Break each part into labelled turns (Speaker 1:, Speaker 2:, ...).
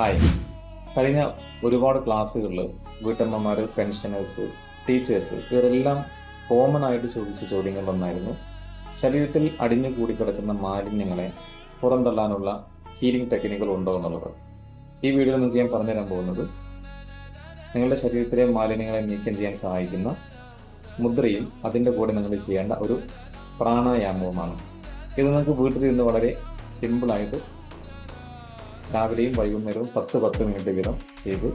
Speaker 1: Hi. കഴിഞ്ഞ ഒരുപാട് ക്ലാസ്സുകളിൽ വീട്ടമ്മമാർ, പെൻഷനേഴ്സ്, ടീച്ചേഴ്സ് ഇവരെല്ലാം കോമൺ ആയിട്ട് ചോദിച്ച ചോദ്യങ്ങളിലൊന്നായിരുന്നു ശരീരത്തിൽ അടിഞ്ഞു കൂടിക്കിടക്കുന്ന മാലിന്യങ്ങളെ പുറന്തള്ളാനുള്ള ഹീലിംഗ് ടെക്നിക്കുകൾ ഉണ്ടോ എന്നുള്ളത്. ഈ വീഡിയോയിൽ നിങ്ങൾക്ക് ഞാൻ പറഞ്ഞുതരാൻ പോകുന്നത് നിങ്ങളുടെ ശരീരത്തിലെ മാലിന്യങ്ങളെ നീക്കം ചെയ്യാൻ സഹായിക്കുന്ന മുദ്രയും അതിൻ്റെ കൂടെ നിങ്ങൾ ചെയ്യേണ്ട ഒരു പ്രാണായാമവുമാണ്. ഇത് നിങ്ങൾക്ക് വീട്ടിലിരുന്ന് വളരെ സിമ്പിളായിട്ട് രാവിലെയും വൈകുന്നേരവും 10-10 മിനിറ്റ് വീതം ചെയ്ത്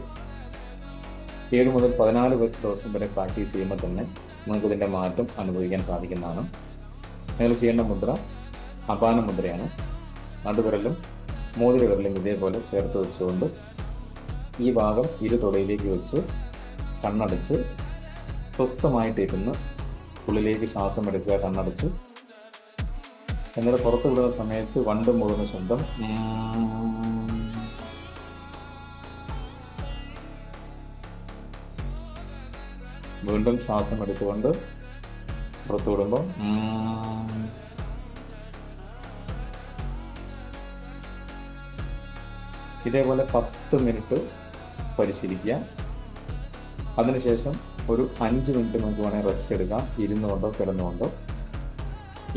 Speaker 1: 7 മുതൽ 14 ദിവസം വരെ പ്രാക്ടീസ് ചെയ്യുമ്പോൾ തന്നെ നിങ്ങൾക്ക് ഇതിൻ്റെ മാറ്റം അനുഭവിക്കാൻ സാധിക്കുന്നതാണ്. നിങ്ങൾ ചെയ്യേണ്ട മുദ്ര അപാന മുദ്രയാണ്. നടുവിരലും മോതിരവിരലും ഇതേപോലെ ചേർത്ത് വെച്ചുകൊണ്ട് ഈ ഭാഗം തുടയിലേക്ക് വെച്ച് കണ്ണടച്ച് സ്വസ്ഥമായിട്ടിരുന്ന് ഉള്ളിലേക്ക് ശ്വാസം എടുക്കുക. കണ്ണടച്ച് എന്നിട്ട് പുറത്തു വിടുന്ന സമയത്ത് വണ്ട് മൂടുന്ന ശബ്ദം വീണ്ടും ശ്വാസം എടുത്തുകൊണ്ട് പുറത്തു വിടുമ്പോൾ ഇതേപോലെ 10 മിനിറ്റ് പരിശീലിക്കുക. അതിനുശേഷം ഒരു 5 മിനിറ്റ് നമുക്ക് വേണമെങ്കിൽ റെസ്റ്റ് എടുക്കാം, ഇരുന്നുകൊണ്ടോ കിടന്നുകൊണ്ടോ.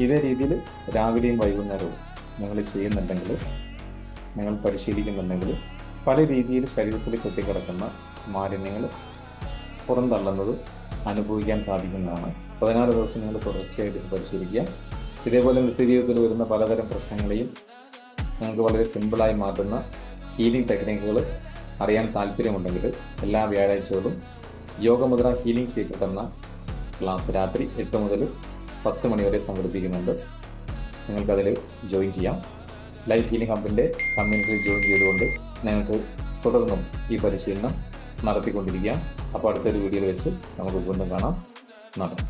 Speaker 1: ഇതേ രീതിയിൽ രാവിലെയും വൈകുന്നേരവും നിങ്ങൾ ചെയ്യുന്നുണ്ടെങ്കിൽ, നിങ്ങൾ പരിശീലിക്കുന്നുണ്ടെങ്കിൽ പല രീതിയിൽ ശരീരത്തിൽ കെട്ടിക്കിടക്കുന്ന മാലിന്യങ്ങൾ പുറന്തള്ളുന്നത് അനുഭവിക്കാൻ സാധിക്കുന്നതാണ്. 14 ദിവസം നിങ്ങൾ തുടർച്ചയായിട്ട് പരിശീലിക്കുക. ഇതേപോലെ നിത്യജീവിതത്തിൽ വരുന്ന പലതരം പ്രശ്നങ്ങളെയും നിങ്ങൾക്ക് വളരെ സിമ്പിളായി മാറ്റുന്ന ഹീലിംഗ് ടെക്നിക്കുകൾ അറിയാൻ താല്പര്യമുണ്ടെങ്കിൽ എല്ലാ വ്യാഴാഴ്ചകളും യോഗമുദ്ര ഹീലിംഗ് സീക്രട്ട് എന്ന ക്ലാസ് രാത്രി 8 മുതൽ 10 മണി വരെ സംഘടിപ്പിക്കുന്നുണ്ട്. നിങ്ങൾക്കതിൽ ജോയിൻ ചെയ്യാം. ലൈഫ് ഹീലിംഗ് ഹബിൻ്റെ കമ്മ്യൂണിറ്റിയിൽ ജോയിൻ ചെയ്തുകൊണ്ട് നിങ്ങൾക്ക് തുടർന്നും ഈ പരിശീലനം നടത്തിക്കൊണ്ടിരിക്കാം. അപ്പോൾ അടുത്തൊരു വീഡിയോയിൽ വെച്ച് നമുക്ക് വീണ്ടും കാണാം. നന്ദി.